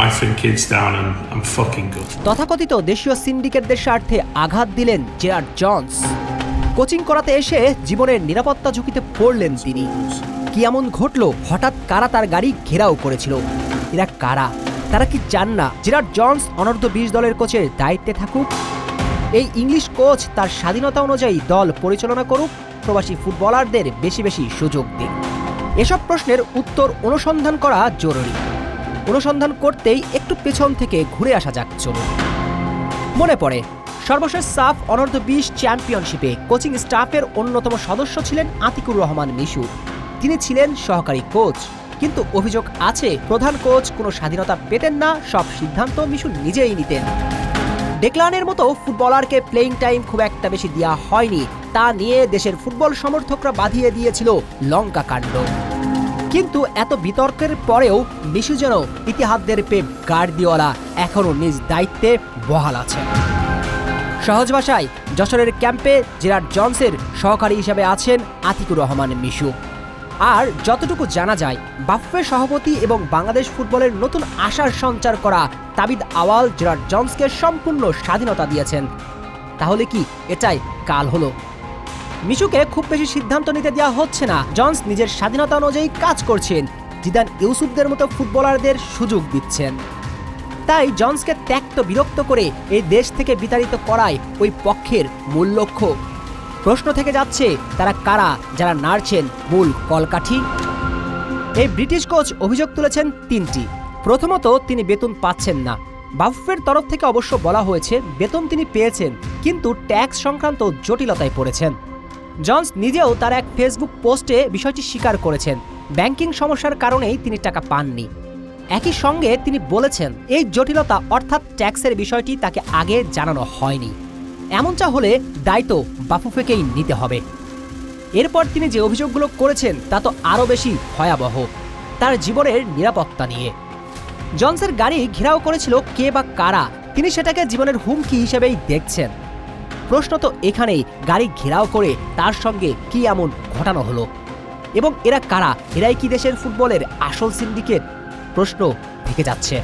wife and kids down and I'm fucking good. তথাকথিত দেশীয় সিন্ডিকেটদের স্বার্থে আঘাত দিলেন জেরার্ড জনস। কোচিং করাতে এসে জীবনের নিরাপত্তা ঝুঁকিতে পড়লেন তিনি। কি এমন ঘটলো, হঠাৎ কারা তার গাড়ি ঘেরাও করেছিল? এরা কারা? তারা কি চান না জেরার্ড জনস অনূর্ধ্ব 20 দলের কোচের দায়িত্বে থাকুক? এই ইংলিশ কোচ তার স্বাধীনতা অনুযায়ী দল পরিচালনা করুক, প্রবাসী ফুটবলারদের বেশি বেশি সুযোগ দিন। এসব প্রশ্নের উত্তর অনুসন্ধান করা জরুরি। অনুসন্ধান করতেই একটু পেছন থেকে ঘুরে আসা যাক চলুন। মনে পড়ে সর্বশেষ সাফ অনূর্ধ্ব 20 চ্যাম্পিয়নশিপে কোচিং স্টাফের অন্যতম সদস্য ছিলেন আতিকুর রহমান মিশু। তিনি ছিলেন সহকারী কোচ, কিন্তু অভিযোগ আছে প্রধান কোচ কোনো স্বাধীনতা পেতেন না, সব সিদ্ধান্ত মিশু নিজেই নিতেন। ডেকলানের মতো ফুটবলারকে প্লেইং টাইম খুব একটা বেশি দেওয়া হয়নি, তা নিয়ে দেশের ফুটবল সমর্থকরা বাঁধিয়ে দিয়েছিল লঙ্কা কাণ্ড। কিন্তু এত বিতর্কের পরেও মিশু যেন ইতিহাসদের পেপ গার্দিওলা এখনও নিজ দায়িত্বে বহাল আছে। সহজ ভাষায় যশোরের ক্যাম্পে জেরার্ড জনসের সহকারী হিসেবে আছেন আতিকুর রহমান মিশু। আর যতটুকু জানা যায়, বাফুফে সভাপতি এবং বাংলাদেশ ফুটবলের নতুন আশার সঞ্চার করা তাবিদ আওয়াল জেরার্ড জনসকে সম্পূর্ণ স্বাধীনতা দিয়েছেন। তাহলে কি এটাই কাল হলো? মিশুকে খুব বেশি সিদ্ধান্ত নিতে দেওয়া হচ্ছে না, জনস নিজের স্বাধীনতা অনুযায়ী কাজ করছেন, জিদান ইউসুফদের মতো ফুটবলারদের সুযোগ দিচ্ছেন। তাই জনসকে ত্যক্ত বিরক্ত করে এই দেশ থেকে বিতাড়িত করাই ওই পক্ষের মূল লক্ষ্য। প্রশ্ন থেকে যাচ্ছে, তারা কারা যারা নাড়ছেন মূল কলকাঠি? এই ব্রিটিশ কোচ অভিযোগ তুলেছেন 3টি। প্রথমত, তিনি বেতন পাচ্ছেন না। বাফুফের তরফ থেকে অবশ্য বলা হয়েছে বেতন তিনি পেয়েছেন, কিন্তু ট্যাক্স সংক্রান্ত জটিলতায় পড়েছেন। জনস নিজেও তার এক ফেসবুক পোস্টে বিষয়টি স্বীকার করেছেন, ব্যাংকিং সমস্যার কারণেই তিনি টাকা পাননি। একই সঙ্গে তিনি বলেছেন এই জটিলতা অর্থাৎ ট্যাক্সের বিষয়টি তাকে আগে জানানো হয়নি। এমনটা হলে দায়িত্ব বাফুফেকেই নিতে হবে। এরপর তিনি যে অভিযোগগুলো করেছেন তা তো আরও বেশি ভয়াবহ, তার জীবনের নিরাপত্তা নিয়ে। জনসের গাড়ি ঘেরাও করেছিল কে বা কারা, তিনি সেটাকে জীবনের হুমকি হিসেবেই দেখছেন। প্রশ্ন তো এখানেই, গাড়ি ঘেরাও করে তার সঙ্গে কি এমন ঘটানো হলো? এবং এরা কারা? এরাই কি দেশের ফুটবলের আসল সিন্ডিকেট? প্রশ্ন থেকে যাচ্ছে।